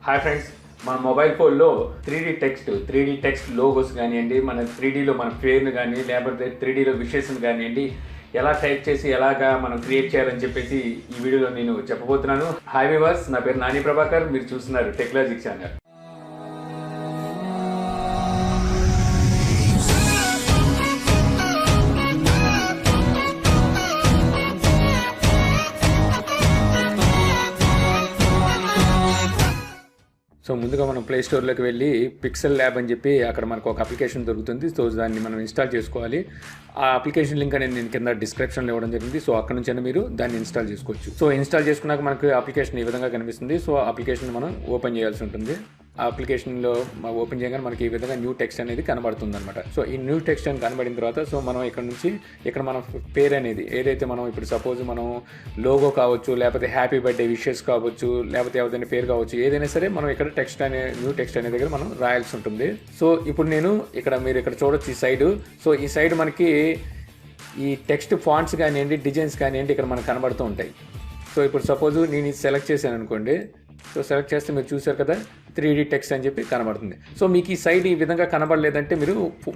Hi friends, మన mobile ఫోన్లో 3D text logos కానివ్వండి, మన 3Dలో మన పేరును కానీ లేకపోతే 3Dలో విషెస్ని కానివ్వండి ఎలా టైప్ చేసి ఎలాగా మనం క్రియేట్ చేయాలని చెప్పేసి ఈ వీడియోలో నేను చెప్పబోతున్నాను. హాయ్ వ్యూవర్స్, నా పేరు నాని ప్రభాకర్, మీరు చూస్తున్నారు టెక్లాజిక్ ఛానల్. సో ముందుగా మనం ప్లే స్టోర్లోకి వెళ్ళి పిక్సెల్ ల్యాబ్ అని చెప్పి అక్కడ మనకు ఒక అప్లికేషన్ దొరుకుతుంది. సో దాన్ని మనం ఇన్స్టాల్ చేసుకోవాలి. ఆ అప్లికేషన్ లింక్ అనేది నేను కింద డిస్క్రిప్షన్లో ఇవ్వడం జరిగింది. సో అక్కడ నుంచి మీరు దాన్ని ఇన్స్టాల్ చేసుకోవచ్చు. సో ఇన్స్టాల్ చేసుకున్నాక మనకు అప్లికేషన్ ఈ విధంగా కనిపిస్తుంది. సో అప్లికేషన్ మనం ఓపెన్ చేయాల్సి ఉంటుంది. ఆ అప్లికేషన్లో ఓపెన్ చేయగానే మనకి ఈ విధంగా న్యూ టెక్స్ట్ అనేది కనబడుతుంది అనమాట. సో ఈ న్యూ టెక్స్ట్ అని కనబడిన తర్వాత సో మనం ఇక్కడ నుంచి ఇక్కడ మన పేరు అనేది ఏదైతే మనం ఇప్పుడు సపోజ్ మనం లోగో కావచ్చు, లేకపోతే హ్యాపీ బర్త్డే విషెస్ కావచ్చు, లేకపోతే ఎవరైనా పేరు కావచ్చు, ఏదైనా సరే మనం ఇక్కడ టెక్స్ట్ అనే న్యూ టెక్స్ట్ అనే దగ్గర మనం రాయాల్సి ఉంటుంది. సో ఇప్పుడు నేను మీరు ఇక్కడ చూడొచ్చు ఈ సైడ్. సో ఈ సైడ్ మనకి ఈ టెక్స్ట్ ఫాంట్స్ కానివ్వండి, డిజైన్స్ కానివ్వండి ఇక్కడ మనకు కనబడుతూ ఉంటాయి. సో ఇప్పుడు సపోజ్ నేను ఇది సెలెక్ట్ చేశాను అనుకోండి. సో సెలెక్ట్ చేస్తే మీరు చూసారు కదా 3D టెక్స్ట్ అని చెప్పి కనబడుతుంది. సో మీకు ఈ సైడ్ ఈ విధంగా కనబడలేదంటే మీరు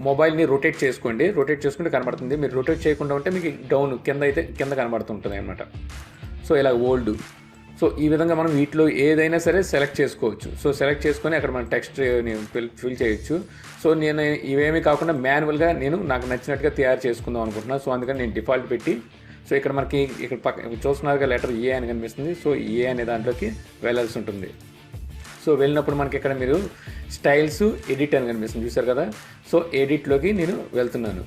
మొబైల్ని రొటేట్ చేసుకోండి. రొటేట్ చేసుకుంటే కనబడుతుంది. మీరు రొటేట్ చేయకుండా ఉంటే మీకు డౌన్ కింద కనబడుతుంటుంది అనమాట. సో ఇలా ఓల్డ్. సో ఈ విధంగా మనం వీటిలో ఏదైనా సరే సెలెక్ట్ చేసుకోవచ్చు. సో సెలెక్ట్ చేసుకొని అక్కడ మన టెక్స్ట్ ఫిల్ చేయొచ్చు. సో నేను ఇవేమీ కాకుండా మాన్యువల్గా నాకు నచ్చినట్టుగా తయారు చేసుకుందాం అనుకుంటున్నాను. సో అందుకని నేను డిఫాల్ట్ పెట్టి సో ఇక్కడ మనకి ఇక్కడ చూస్తున్నారుగా లెటర్ ఏ అని కనిపిస్తుంది. సో ఏ అనే దాంట్లోకి వెళ్ళాల్సి ఉంటుంది. సో వెళ్ళినప్పుడు మనకి ఇక్కడ మీరు స్టైల్స్ ఎడిట్ అని కనిపిస్తుంది, చూసారు కదా. సో ఎడిట్లోకి నేను వెళ్తున్నాను.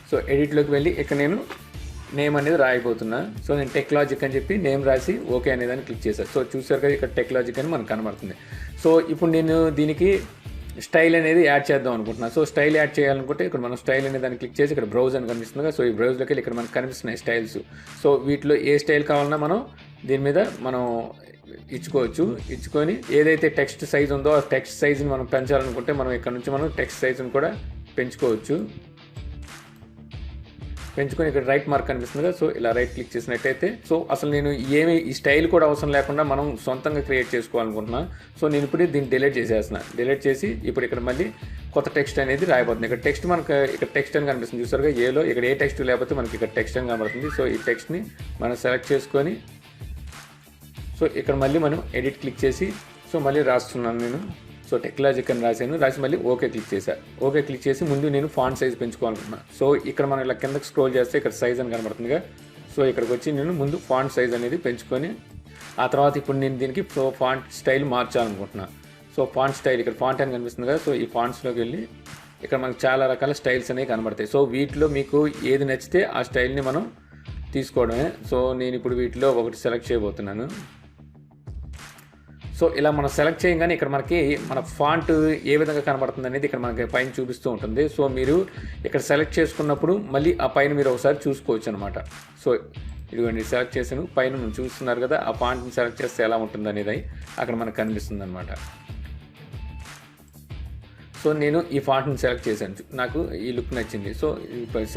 సో ఎడిట్లోకి వెళ్ళి ఇక్కడ నేను నేమ్ అనేది రాయిపోతున్నా. సో నేను టెక్లాజిక్ అని చెప్పి నేమ్ రాసి ఓకే అనేదాన్ని క్లిక్ చేశాను. సో చూసారు కదా ఇక్కడ టెక్లాజిక్ అని మనకు కనబడుతుంది. సో ఇప్పుడు నేను దీనికి స్టైల్ అనేది యాడ్ చేద్దాం అనుకుంటున్నాను. సో స్టైల్ యాడ్ చేయాలనుకుంటే ఇక్కడ మనం స్టైల్ అనే దాన్ని క్లిక్ చేసి ఇక్కడ బ్రౌజ్ అని కనిపిస్తుంది. సో ఈ బ్రౌజ్లోకి వెళ్ళి ఇక్కడ మనకు కనిపిస్తున్నాయి స్టైల్స్. సో వీటిలో ఏ స్టైల్ కావాలన్నా మనం దీని మీద మనం ఇచ్చుకొని ఏదైతే టెక్స్ట్ సైజ్ ఉందో ఆ టెక్స్ట్ సైజ్ని మనం పెంచాలనుకుంటే మనం ఇక్కడ నుంచి మనం టెక్స్ట్ సైజ్ని కూడా పెంచుకొని ఇక్కడ రైట్ మార్క్ కనిపిస్తుంది కదా. సో ఇలా రైట్ క్లిక్ చేసినట్టయితే సో అసలు నేను ఈ స్టైల్ కూడా అవసరం లేకుండా మనం సొంతంగా క్రియేట్ చేసుకోవాలనుకుంటున్నాను. సో నేను ఇప్పుడు దీన్ని డిలీట్ చేసి ఇప్పుడు ఇక్కడ మళ్ళీ కొత్త టెక్స్ట్ అనేది రాయబోతుంది. ఇక్కడ టెక్స్ట్ మనకు ఇక్కడ టెక్స్ట్ అని కనిపిస్తుంది, చూసారుగా. ఏలో ఇక్కడ ఏ టెక్స్ట్ లేకపోతే మనకి ఇక్కడ టెక్స్ట్ అని కనబడుతుంది. సో ఈ టెక్స్ట్ని మనం సెలెక్ట్ చేసుకొని సో ఇక్కడ మళ్ళీ మనం ఎడిట్ క్లిక్ చేసి సో మళ్ళీ రాస్తున్నాను నేను. సో టెక్లాజిక్ అని రాసి మళ్ళీ ఓకే క్లిక్ చేశాను. ఓకే క్లిక్ చేసి ముందు నేను ఫాంట్ సైజ్ పెంచుకోవాలనుకున్నాను. సో ఇక్కడ మనం ఇలా కిందకి స్క్రోల్ చేస్తే ఇక్కడ సైజ్ అని కనబడుతుందిగా. సో ఇక్కడికి వచ్చి నేను ముందు ఫాంట్ సైజ్ అనేది పెంచుకొని ఆ తర్వాత ఇప్పుడు నేను దీనికి ఫాంట్ స్టైల్ మార్చాలనుకుంటున్నాను. సో ఫాంట్ స్టైల్ ఇక్కడ ఫాంట్ అని కనిపిస్తుంది కదా. సో ఈ ఫాంట్స్లోకి వెళ్ళి ఇక్కడ మనకు చాలా రకాల స్టైల్స్ అనేవి కనబడతాయి. సో వీటిలో మీకు ఏది నచ్చితే ఆ స్టైల్ని మనం తీసుకోవడమే. సో నేను ఇప్పుడు వీటిలో ఒకటి సెలెక్ట్ చేయబోతున్నాను. సో ఇలా మనం సెలెక్ట్ చేయగానే ఇక్కడ మనకి మన ఫాంట్ ఏ విధంగా కనబడుతుంది అనేది ఇక్కడ మనకి పైన చూపిస్తూ ఉంటుంది. సో మీరు ఇక్కడ సెలెక్ట్ చేసుకున్నప్పుడు మళ్ళీ ఆ పైన మీరు ఒకసారి చూసుకోవచ్చు అనమాట. సో ఇదిగోండి సెలెక్ట్ చేసాను, పైన మనం చూస్తున్నారు కదా. ఆ ఫాంట్ని సెలెక్ట్ చేస్తే ఎలా ఉంటుంది అనేది అక్కడ మనకు కనిపిస్తుంది అనమాట. సో నేను ఈ ఫాంట్ని సెలెక్ట్ చేశాను, నాకు ఈ లుక్ నచ్చింది. సో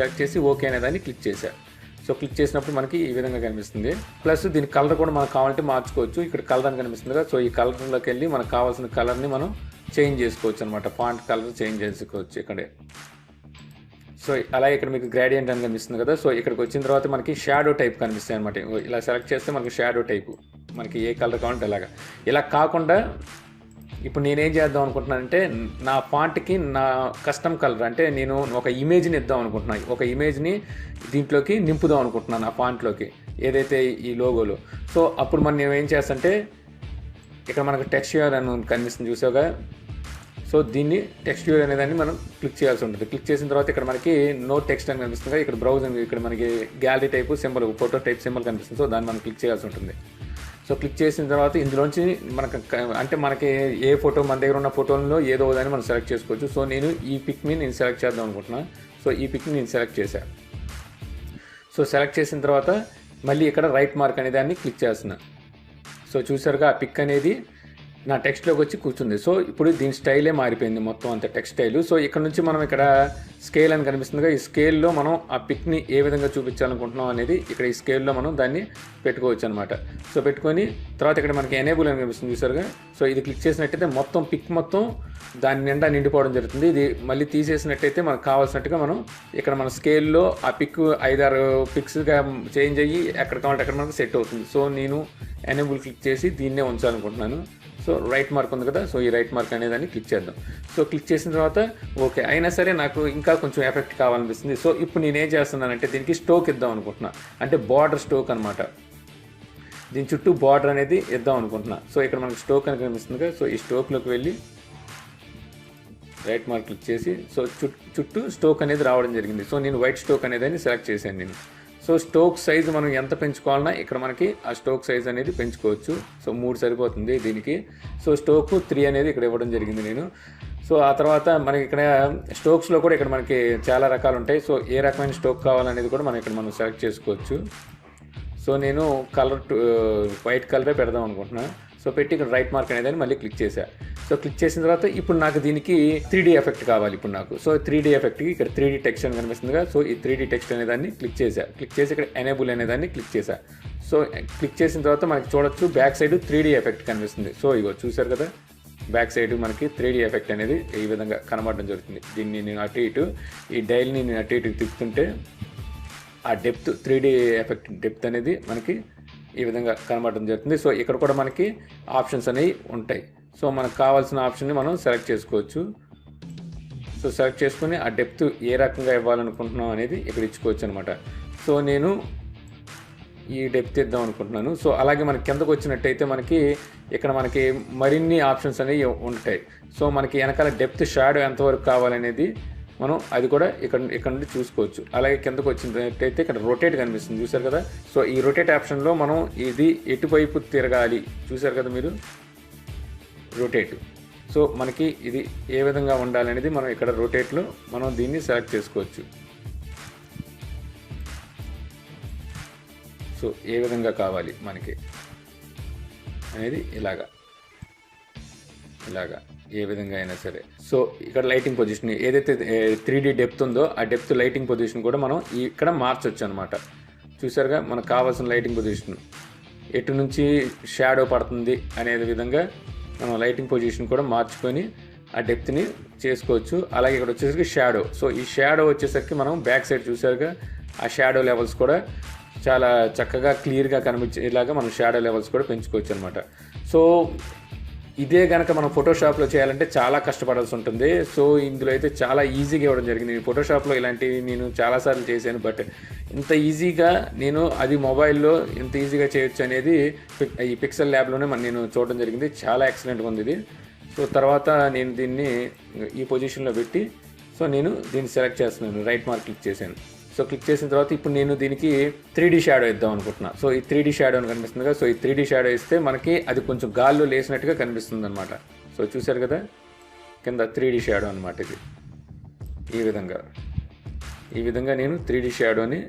సెలెక్ట్ చేసి ఓకే అనేదాన్ని క్లిక్ చేశాను. సో క్లిక్ చేసినప్పుడు మనకి ఈ విధంగా కనిపిస్తుంది. ప్లస్ దీని కలర్ కూడా మనకు కావాలంటే మార్చుకోవచ్చు. ఇక్కడ కలర్ అని కనిపిస్తుంది కదా. సో ఈ కలర్లోకి వెళ్ళి మనకు కావాల్సిన కలర్ని మనం చేంజ్ చేసుకోవచ్చు అనమాట. ఫాంట్ కలర్ చేంజ్ చేసుకోవచ్చు ఇక్కడే. సో అలాగే ఇక్కడ మీకు గ్రేడియంట్ అని కనిపిస్తుంది కదా. సో ఇక్కడికి వచ్చిన తర్వాత మనకి షాడో టైప్ కనిపిస్తాయి అనమాట. ఇలా సెలెక్ట్ చేస్తే మనకి షాడో టైపు మనకి ఏ కలర్ కావాలంటే ఇలా కాకుండా ఇప్పుడు నేనేం చేద్దాం అనుకుంటున్నానంటే నా ఫాంట్కి నా కస్టమ్ కలర్ అంటే నేను ఒక ఇమేజ్ని ఇద్దాం అనుకుంటున్నాను. ఒక ఇమేజ్ని దీంట్లోకి నింపుదాం అనుకుంటున్నాను ఆ ఫాంట్లోకి ఏదైతే ఈ లోగోలో. సో అప్పుడు మనం ఏం చేస్తాంటే ఇక్కడ మనకు టెక్స్చర్ అని కనిపిస్తుంది, చూసావుగా. సో దీన్ని టెక్స్చర్ అనేదాన్ని మనం క్లిక్ చేయాల్సి ఉంటుంది. క్లిక్ చేసిన తర్వాత ఇక్కడ మనకి నో టెక్స్ట్ అని కనిపిస్తుంది. ఇక్కడ బ్రౌజ్ ఇక్కడ మనకి gallery type symbol, photo type symbol కనిపిస్తుంది. సో దాన్ని మనం క్లిక్ చేయాల్సి ఉంటుంది. సో క్లిక్ చేసిన తర్వాత ఇందులోంచి మనకి ఏ ఫోటో మన దగ్గర ఉన్న ఫోటోల్లో ఏదో దాన్ని మనం సెలెక్ట్ చేసుకోవచ్చు. సో నేను ఈ పిక్ని సెలెక్ట్ చేద్దాం అనుకుంటున్నాను. సో ఈ పిక్ని నేను సెలెక్ట్ చేశాను. సో సెలెక్ట్ చేసిన తర్వాత మళ్ళీ ఇక్కడ రైట్ మార్క్ అనే దాన్ని క్లిక్ చేస్తున్నాను. సో చూసారుగా ఆ పిక్ అనేది నా టెక్స్ట్లోకి వచ్చి కూర్చుంది. సో ఇప్పుడు దీని స్టైలే మారిపోయింది మొత్తం అంత టెక్స్ట్ స్టైలు. సో ఇక్కడ నుంచి మనం ఇక్కడ స్కేల్ అని కనిపిస్తుందిగా, ఈ స్కేల్లో మనం ఆ పిక్ని ఏ విధంగా చూపించాలనుకుంటున్నాం అనేది ఇక్కడ ఈ స్కేల్లో మనం దాన్ని పెట్టుకోవచ్చు అనమాట. సో పెట్టుకొని తర్వాత ఇక్కడ మనకి ఎనేబుల్ అని కనిపిస్తుంది చూసారుగా. సో ఇది క్లిక్ చేసినట్టయితే మొత్తం పిక్ మొత్తం దాని నిండా నిండిపోవడం జరుగుతుంది. ఇది మళ్ళీ తీసేసినట్టయితే మనకు కావాల్సినట్టుగా మనం ఇక్కడ మన స్కేల్లో ఆ పిక్ 5-6 పిక్స్గా చేంజ్ అయ్యి ఎక్కడ కావాలంటే అక్కడ మనకు సెట్ అవుతుంది. సో నేను ఎనేబుల్ క్లిక్ చేసి దీన్నే ఉంచాలనుకుంటున్నాను. సో రైట్ మార్క్ ఉంది కదా, సో ఈ రైట్ మార్క్ అనేదాన్ని క్లిక్ చేద్దాం. సో క్లిక్ చేసిన తర్వాత ఓకే అయినా సరే నాకు ఇంకా కొంచెం ఎఫెక్ట్ కావాలనిపిస్తుంది. సో ఇప్పుడు నేనేం చేస్తున్నానంటే దీనికి స్టోక్ ఇద్దాం అనుకుంటున్నా, అంటే బార్డర్ స్టోక్ అనమాట. దీని చుట్టూ బార్డర్ అనేది ఇద్దాం అనుకుంటున్నా. సో ఇక్కడ మనకి స్టోక్ అని కనిపిస్తుంది కదా, సో ఈ స్టోక్లోకి వెళ్ళి రైట్ మార్క్ క్లిక్ చేసి సో చుట్టూ స్టోక్ అనేది రావడం జరిగింది. సో నేను వైట్ స్టోక్ అనేదాన్ని సెలెక్ట్ చేశాను నేను. సో స్టోక్ సైజు మనం ఎంత పెంచుకోవాలన్నా ఇక్కడ మనకి ఆ స్టోక్ సైజ్ అనేది పెంచుకోవచ్చు. సో 3 సరిపోతుంది దీనికి. సో స్టోక్ 3 అనేది ఇక్కడ ఇవ్వడం జరిగింది నేను. సో ఆ తర్వాత మనకి ఇక్కడ స్టోక్స్లో కూడా ఇక్కడ మనకి చాలా రకాలు ఉంటాయి. సో ఏ రకమైన స్టోక్ కావాలనేది కూడా మనం ఇక్కడ సెలెక్ట్ చేసుకోవచ్చు. సో నేను వైట్ కలరే పెడదాం అనుకుంటున్నాను. సో పెట్టి ఇక్కడ రైట్ మార్క్ అనేది మళ్ళీ క్లిక్ చేశా. సో క్లిక్ చేసిన తర్వాత ఇప్పుడు నాకు దీనికి 3D ఎఫెక్ట్ కావాలి ఇప్పుడు నాకు. సో 3D ఎఫెక్ట్కి ఇక్కడ 3D టెక్స్ట్ అని కనిపిస్తుందిగా, సో ఈ 3D టెక్స్ట్ అనేదాన్ని క్లిక్ చేశా. క్లిక్ చేసి ఇక్కడ ఎనేబుల్ అనేదాన్ని క్లిక్ చేశా. సో క్లిక్ చేసిన తర్వాత మనకి చూడొచ్చు బ్యాక్ సైడ్ 3D ఎఫెక్ట్ కనిపిస్తుంది. సో ఇగో చూసారు కదా, బ్యాక్ సైడ్ మనకి 3D ఎఫెక్ట్ అనేది ఈ విధంగా కనబడడం జరుగుతుంది. దీన్ని నేను అటు ఇటు ఈ డైల్ని నేను అటు ఇటు తిప్పుతుంటే ఆ డెప్త్ 3D ఎఫెక్ట్ డెప్త్ అనేది మనకి ఈ విధంగా కనబడడం జరుగుతుంది. సో ఇక్కడ కూడా మనకి ఆప్షన్స్ అనేవి ఉంటాయి. సో మనకు కావాల్సిన ఆప్షన్ని మనం సెలెక్ట్ చేసుకోవచ్చు. సో సెలెక్ట్ చేసుకుని ఆ డెప్త్ ఏ రకంగా ఇవ్వాలనుకుంటున్నాం అనేది ఇక్కడ ఇచ్చుకోవచ్చు అనమాట. సో నేను ఈ డెప్త్ ఇద్దాం అనుకుంటున్నాను. సో అలాగే మనకి కిందకు వచ్చినట్టయితే మనకి ఇక్కడ మనకి మరిన్ని ఆప్షన్స్ అనేవి ఉంటాయి. సో మనకి వెనకాల డెప్త్ షాడో ఎంతవరకు కావాలనేది మనం అది కూడా ఇక్కడ నుండి చూసుకోవచ్చు. అలాగే కిందకు వచ్చినట్టయితే ఇక్కడ రొటేట్ కనిపిస్తుంది చూసారు కదా. సో ఈ రొటేట్ ఆప్షన్లో మనం ఇది ఎటువైపు తిరగాలి చూసారు కదా మీరు, రొటేట్. సో మనకి ఇది ఏ విధంగా ఉండాలనేది మనం ఇక్కడ రొటేట్లో మనం దీన్ని సెలెక్ట్ చేసుకోవచ్చు. సో ఏ విధంగా కావాలి మనకి అనేది ఇలాగా ఏ విధంగా అయినా సరే. సో ఇక్కడ లైటింగ్ పొజిషన్ ఏదైతే 3D డెప్త్ ఉందో ఆ డెప్త్ లైటింగ్ పొజిషన్ కూడా మనం ఇక్కడ మార్చవచ్చు అనమాట. చూసారుగా మనకు కావాల్సిన లైటింగ్ పొజిషన్ ఎటు నుంచి షాడో పడుతుంది అనేది విధంగా మనం లైటింగ్ పొజిషన్ కూడా మార్చుకొని ఆ డెప్త్ని చేసుకోవచ్చు. అలాగే ఇక్కడ వచ్చేసరికి షాడో. సో ఈ షాడో వచ్చేసరికి మనం బ్యాక్ సైడ్ చూసారుగా ఆ షాడో లెవెల్స్ కూడా చాలా చక్కగా క్లియర్గా కనిపించేలాగా మనం షాడో లెవెల్స్ కూడా పెంచుకోవచ్చు అనమాట. సో ఇదే కనుక మనం ఫోటోషాప్లో చేయాలంటే చాలా కష్టపడాల్సి ఉంటుంది. సో ఇందులో అయితే చాలా ఈజీగా ఇవ్వడం జరిగింది. నేను ఫోటోషాప్లో ఇలాంటివి నేను చాలాసార్లు చేశాను, బట్ ఇంత ఈజీగా నేను అది మొబైల్లో ఎంత ఈజీగా చేయొచ్చు అనేది ఈ పిక్సెల్ ల్యాబ్లోనే నేను చూడడం జరిగింది. చాలా ఎక్సలెంట్గా ఉంది ఇది. సో తర్వాత నేను దీన్ని ఈ పొజిషన్లో పెట్టి సో నేను దీన్ని సెలెక్ట్ చేస్తున్నాను, రైట్ మార్క్ క్లిక్ చేశాను. సో క్లిక్ చేసిన తర్వాత ఇప్పుడు నేను దీనికి 3D షాడో ఇద్దాం అనుకుంటున్నా. సో ఈ 3D షాడో అని కనిపిస్తుంది కదా. సో ఈ 3D షాడో ఇస్తే మనకి అది కొంచెం గాల్లో లేసినట్టుగా కనిపిస్తుంది అనమాట. సో చూసారు కదా కింద 3D షాడో అనమాట ఇది. ఈ విధంగా నేను 3D షాడోని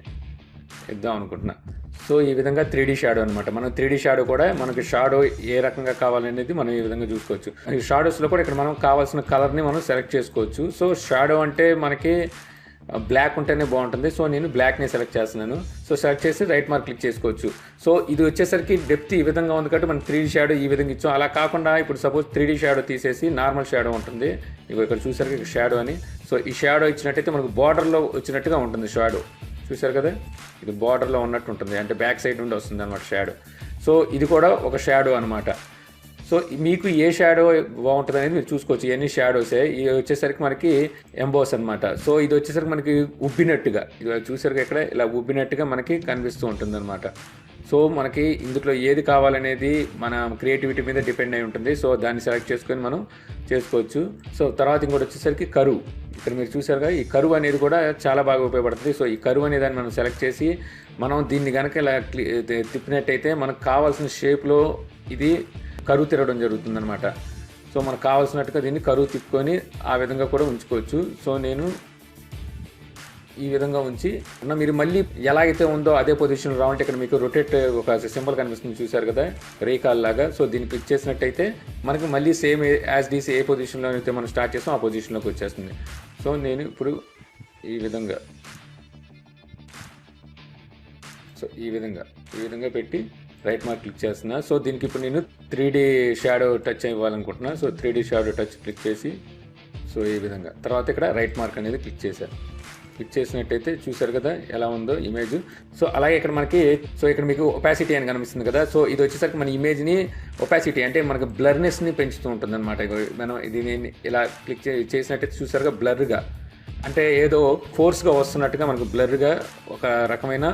ఇద్దాం అనుకుంటున్నా. సో ఈ విధంగా 3D షాడో అనమాట. మనం 3D షాడో కూడా మనకి షాడో ఏ రకంగా కావాలనేది మనం ఈ విధంగా చూసుకోవచ్చు. ఈ షాడోస్లో కూడా ఇక్కడ మనం కావాల్సిన కలర్ని మనం సెలెక్ట్ చేసుకోవచ్చు. సో షాడో అంటే మనకి బ్లాక్ ఉంటేనే బాగుంటుంది. సో నేను బ్లాక్ని సెలెక్ట్ చేస్తున్నాను. సో సెలెక్ట్ చేసి రైట్ మార్క్ క్లిక్ చేసుకోవచ్చు. సో ఇది వచ్చేసరికి డెప్త్ ఈ విధంగా ఉంది కాబట్టి మనం 3D షాడో ఈ విధంగా ఇచ్చాం. అలా కాకుండా ఇప్పుడు సపోజ్ 3D షాడో తీసేసి నార్మల్ షాడో ఉంటుంది. ఇక్కడ చూసారు షాడో అని. సో ఈ షాడో ఇచ్చినట్టయితే మనకు బార్డర్లో వచ్చినట్టుగా ఉంటుంది షాడో. చూసారు కదా ఇది బార్డర్లో ఉన్నట్టు ఉంటుంది, అంటే బ్యాక్ సైడ్ నుండి వస్తుంది అనమాట షాడో. సో ఇది కూడా ఒక షాడో అనమాట. సో మీకు ఏ షాడో బాగుంటుంది అనేది మీరు చూసుకోవచ్చు. ఇవన్నీ షాడోసే. ఇది వచ్చేసరికి మనకి ఎంబోస్ అనమాట. సో ఇది వచ్చేసరికి మనకి ఉబ్బినట్టుగా ఇది చూసారు ఇక్కడ ఇలా ఉబ్బినట్టుగా మనకి కనిపిస్తూ ఉంటుంది అనమాట. సో మనకి ఇందులో ఏది కావాలనేది మన క్రియేటివిటీ మీద డిపెండ్ అయి ఉంటుంది. సో దాన్ని సెలెక్ట్ చేసుకొని మనం చేసుకోవచ్చు. సో తర్వాత ఇంకోటి వచ్చేసరికి కరువు. ఇక్కడ మీరు చూసారుగా ఈ కరువు అనేది కూడా చాలా బాగా ఉపయోగపడుతుంది. సో ఈ కరువు అనే దాన్ని మనం సెలెక్ట్ చేసి మనం దీన్ని కనుక ఇలా తిప్పినట్టయితే మనకు కావాల్సిన షేప్లో ఇది కరువు తిరగడం జరుగుతుంది అనమాట. సో మనకు కావాల్సినట్టుగా దీన్ని కరువు తిప్పుకొని ఆ విధంగా కూడా ఉంచుకోవచ్చు. సో నేను ఈ విధంగా ఉంచి మీరు మళ్ళీ ఎలా అయితే ఉందో అదే పొజిషన్లో రావాలంటే ఇక్కడ మీకు రొటేట్ ఒక సింబల్ కనిపిస్తుంది చూసారు కదా, రేకాల్ లాగా. సో దీన్ని క్లిక్ చేసినట్టయితే మనకి మళ్ళీ సేమ్ యాజ్ డీస్ ఏ పొజిషన్లో అయితే మనం స్టార్ట్ చేస్తాం ఆ పొజిషన్లోకి వచ్చేస్తుంది. సో నేను ఇప్పుడు ఈ విధంగా ఈ విధంగా పెట్టి రైట్ మార్క్ క్లిక్ చేస్తున్నా. సో దీనికి ఇప్పుడు నేను 3D షాడో టచ్ ఇవ్వాలనుకుంటున్నా. So 3D shadow touch click చేసి సో ఈ విధంగా తర్వాత ఇక్కడ రైట్ మార్క్ అనేది క్లిక్ చేశాను. క్లిక్ చేసినట్టయితే చూసారు కదా ఎలా ఉందో ఇమేజ్. సో అలాగే ఇక్కడ మనకి ఇక్కడ మీకు ఒపాసిటీ అని కనిపిస్తుంది కదా. సో ఇది వచ్చేసరికి మన ఇమేజ్ని ఒపాసిటీ అంటే మనకు బ్లర్నెస్ని పెంచుతూ ఉంటుంది అనమాట. మనం ఇది నేను ఇలా క్లిక్ చేసినట్టయితే చూసారుగా బ్లర్గా అంటే ఏదో ఫోర్స్గా వస్తున్నట్టుగా మనకు బ్లర్గా ఒక రకమైన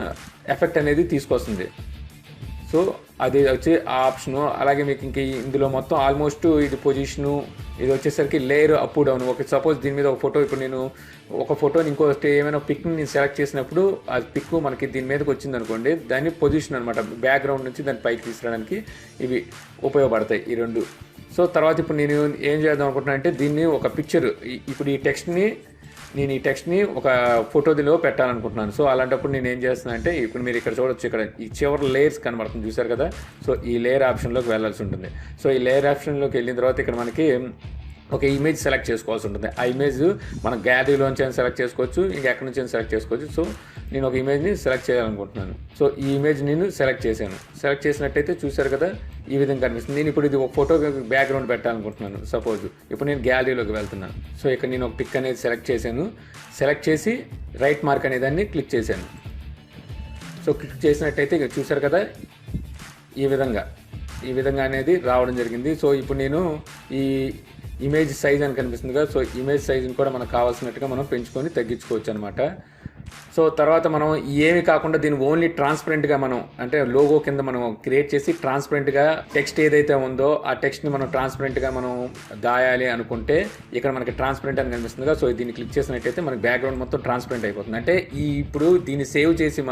ఎఫెక్ట్ అనేది తీసుకొస్తుంది. సో అది వచ్చి ఆ ఆప్షను. అలాగే మీకు ఇంక ఇందులో మొత్తం ఆల్మోస్ట్ ఇది పొజిషను, ఇది వచ్చేసరికి లేయర్ అప్ డౌన్. ఒక సపోజ్ దీని మీద ఒక ఫోటో, ఇప్పుడు నేను ఒక ఫోటోని ఇంకోటి ఏమైనా పిక్ని నేను సెలెక్ట్ చేసినప్పుడు ఆ పిక్ మనకి దీని మీదకి వచ్చింది అనుకోండి, దాన్ని పొజిషన్ అనమాట, బ్యాక్గ్రౌండ్ నుంచి దాన్ని పైకి తీసుకురావడానికి ఇవి ఉపయోగపడతాయి ఈ రెండు. సో తర్వాత ఇప్పుడు నేను ఏం చేద్దాం అనుకుంటున్నాను అంటే దీన్ని ఒక పిక్చర్, ఇప్పుడు ఈ టెక్స్ట్ని ఒక ఫోటోలో పెట్టాలనుకుంటున్నాను. సో అలాంటప్పుడు నేను ఏం చేస్తున్నాను అంటే ఇప్పుడు మీరు ఇక్కడ చూడొచ్చు, ఇక్కడ ఈ చివరి లేయర్స్ కనబడుతుంది చూసారు కదా. సో ఈ లేయర్ ఆప్షన్లోకి వెళ్ళాల్సి ఉంటుంది. సో ఈ లేయర్ ఆప్షన్లోకి వెళ్ళిన తర్వాత ఇక్కడ మనకి ఒక ఇమేజ్ సెలెక్ట్ చేసుకోవాల్సి ఉంటుంది. ఆ ఇమేజ్ మన గ్యాలరీలోంచి సెలెక్ట్ చేసుకోవచ్చు, ఇంకా ఎక్కడి నుంచి సెలెక్ట్ చేసుకోవచ్చు. సో నేను ఒక ఇమేజ్ని సెలెక్ట్ చేయాలనుకుంటున్నాను. సో ఈ ఇమేజ్ నేను సెలెక్ట్ చేశాను. సెలెక్ట్ చేసినట్టయితే చూసారు కదా ఈ విధంగా కనిపిస్తుంది. నేను ఇప్పుడు ఇది ఒక ఫోటో బ్యాక్గ్రౌండ్ పెట్టాలనుకుంటున్నాను. సపోజ్ ఇప్పుడు నేను గ్యాలరీలోకి వెళ్తున్నాను. సో ఇక్కడ నేను ఒక పిక్ అనేది సెలెక్ట్ చేశాను. సెలెక్ట్ చేసి రైట్ మార్క్ అనే దాన్ని క్లిక్ చేశాను. సో క్లిక్ చేసినట్టయితే ఇక చూసారు కదా ఈ విధంగా అనేది రావడం జరిగింది. సో ఇప్పుడు నేను ఈ ఇమేజ్ సైజ్ అని కనిపిస్తుంది కదా. సో ఇమేజ్ సైజుని కూడా మనకు కావాల్సినట్టుగా మనం పెంచుకొని తగ్గించుకోవచ్చు అనమాట. సో తర్వాత మనం ఏమి కాకుండా దీన్ని ఓన్లీ ట్రాన్స్పరెంట్గా మనం అంటే లోగో కింద మనం క్రియేట్ చేసి ట్రాన్స్పరెంట్గా టెక్స్ట్ ఏదైతే ఉందో ఆ టెక్స్ట్ని మనం ట్రాన్స్పరెంట్గా మనం దాయాలి అనుకుంటే ఇక్కడ మనకి ట్రాన్స్పరెంట్ అని కనిపిస్తుంది కదా. సో దీన్ని క్లిక్ చేసినట్టయితే మనకి బ్యాక్గ్రౌండ్ మొత్తం ట్రాన్స్పరెంట్ అయిపోతుంది. అంటే ఇప్పుడు దీన్ని సేవ్ చేసి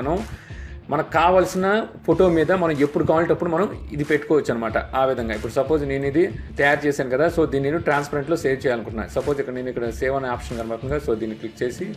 మనకు కావాల్సిన ఫోటో మీద మనం ఎప్పుడు కావాలంటే అప్పుడు మనం ఇది పెట్టుకోవచ్చు అనమాట. ఆ విధంగా ఇప్పుడు సపోజ్ నేను ఇది తయారు చేశాను కదా. సో దీన్ని నేను ట్రాన్స్పరెంట్లో సేవ్ చేయాలనుకుంటున్నాను. సపోజ్ ఇక్కడ సేవ్ అనే ఆప్షన్ కనబడుతుంది కదా. సో దీన్ని క్లిక్ చేసి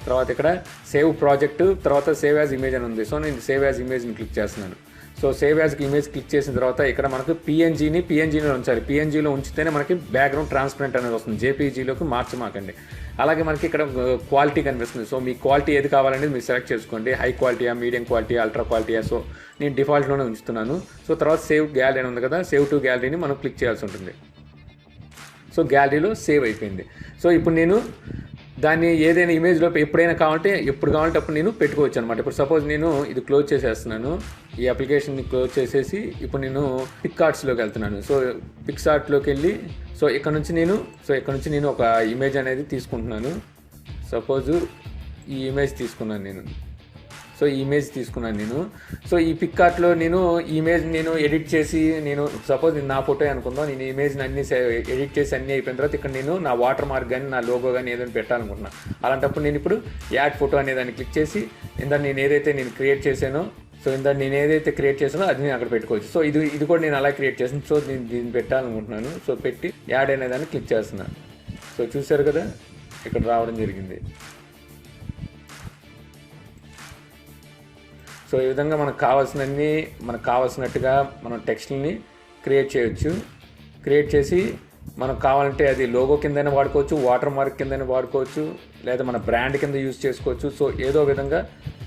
తర్వాత ఇక్కడ సేవ్ ప్రాజెక్ట్, తర్వాత సేవ్ యాజ్ ఇమేజ్ అని ఉంది. సో నేను సేవ్ యాజ్ ఇమేజ్ని క్లిక్ చేస్తున్నాను. So save as image click చేసిన తర్వాత ఇక్కడ మనకు పిఎన్జీలో ఉంచాలి. పిఎన్జీలో ఉంచితేనే మనకి బ్యాక్గ్రౌండ్ ట్రాన్స్పరెంట్ అనేది వస్తుంది. జేపీజీలోకి మార్చమాకండి. అలాగే మనకి ఇక్కడ క్వాలిటీ కనిపిస్తుంది. సో మీ క్వాలిటీ ఏది కావాలనేది మీరు సెలెక్ట్ చేసుకోండి. హై క్వాలిటీయా, మీడియం క్వాలిటీ, అల్ట్రా క్వాలిటీయా. సో నేను డిఫాల్ట్లోనే ఉంచుతున్నాను. సో తర్వాత సేవ్ గ్యాలరీ అని ఉంది కదా. సేవ్ టు గ్యాలరీని మనం క్లిక్ చేయాల్సి ఉంటుంది. సో గ్యాలరీలో సేవ్ అయిపోయింది. సో ఇప్పుడు నేను దాన్ని ఏదైనా ఇమేజ్లో ఎప్పుడు కావాలంటే అప్పుడు నేను పెట్టుకోవచ్చు అనమాట. ఇప్పుడు సపోజ్ నేను ఇది క్లోజ్ చేసేస్తున్నాను. ఈ అప్లికేషన్ని క్లోజ్ చేసేసి ఇప్పుడు నేను పిక్ఆర్ట్స్లోకి వెళ్తున్నాను. సో పిక్ఆర్ట్లోకి వెళ్ళి ఇక్కడ నుంచి నేను ఒక ఇమేజ్ అనేది తీసుకుంటున్నాను. సపోజ్ ఈ ఇమేజ్ తీసుకున్నాను నేను. సో ఈ పిక్ఆర్ట్లో నేను ఈ ఇమేజ్ ఎడిట్ చేసి సపోజ్ నా ఫోటో అనుకుందాం. నేను ఇమేజ్ని అన్ని ఎడిట్ చేసి అన్నీ అయిపోయిన తర్వాత ఇక్కడ నేను నా వాటర్ మార్క్ కానీ నా లోగో కానీ ఏదైనా పెట్టాలనుకుంటున్నాను. అలాంటప్పుడు నేను ఇప్పుడు యాడ్ ఫోటో అనే దాన్ని క్లిక్ చేసి నేను ఏదైతే క్రియేట్ చేశానో అది నేను అక్కడ పెట్టుకోవచ్చు. సో ఇది కూడా నేను అలా క్రియేట్ చేసాను. సో నేను దీన్ని పెట్టాలనుకుంటున్నాను. సో పెట్టి యాడ్ అనే దాన్ని క్లిక్ చేస్తున్నాను. సో చూసారు కదా ఇక్కడ రావడం జరిగింది. సో ఈ విధంగా మనకు కావాల్సినట్టుగా మనం టెక్స్ట్ని క్రియేట్ చేయొచ్చు. క్రియేట్ చేసి మనకు కావాలంటే అది లోగో కిందైనా వాడుకోవచ్చు, వాటర్ మార్క్ కిందైనా వాడుకోవచ్చు, లేదా మన బ్రాండ్ కింద యూజ్ చేసుకోవచ్చు. సో ఏదో విధంగా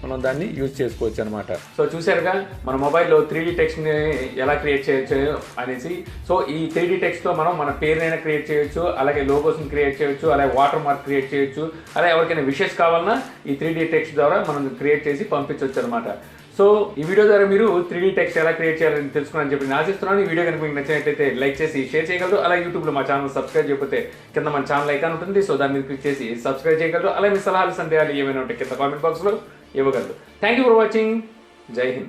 మనం దాన్ని యూజ్ చేసుకోవచ్చు అనమాట. సో చూసారుగా మన మొబైల్లో 3D టెక్స్ట్ని ఎలా క్రియేట్ చేయొచ్చు అనేసి. సో ఈ 3D టెక్స్ట్తో మనం మన పేరునైనా క్రియేట్ చేయొచ్చు, అలాగే లోగోస్ని క్రియేట్ చేయొచ్చు, అలాగే వాటర్ మార్క్ క్రియేట్ చేయొచ్చు, అలాగే ఎవరికైనా విషెస్ కావాలన్నా ఈ 3D టెక్స్ట్ ద్వారా మనం క్రియేట్ చేసి పంపించవచ్చు అనమాట. సో ఈ వీడియో ద్వారా మీరు 3D టెక్స్ట్ ఎలా క్రియేట్ చేయాలని తెలుసుకున్నారని చెప్పి నేను ఆశిస్తున్నాను. ఈ వీడియో కనుక మీకు నచ్చినట్లయితే లైక్ చేసి షేర్ చేయగలరు. అలాగే యూట్యూబ్లో మా ఛానల్ సబ్స్క్రైబ్ చేయకపోతే కింద మన ఛానల్ ఐకాన్ ఉంటుంది. సో దాన్ని క్లిక్ చేసి సబ్స్క్రైబ్ చేయగలరు. అలాగే మీ సలహాలు సందేహాలు ఏమైనా ఉంటే కింద కామెంట్ బాక్స్లో ఇవ్వగలరు. Thank you for watching. జై హింద్.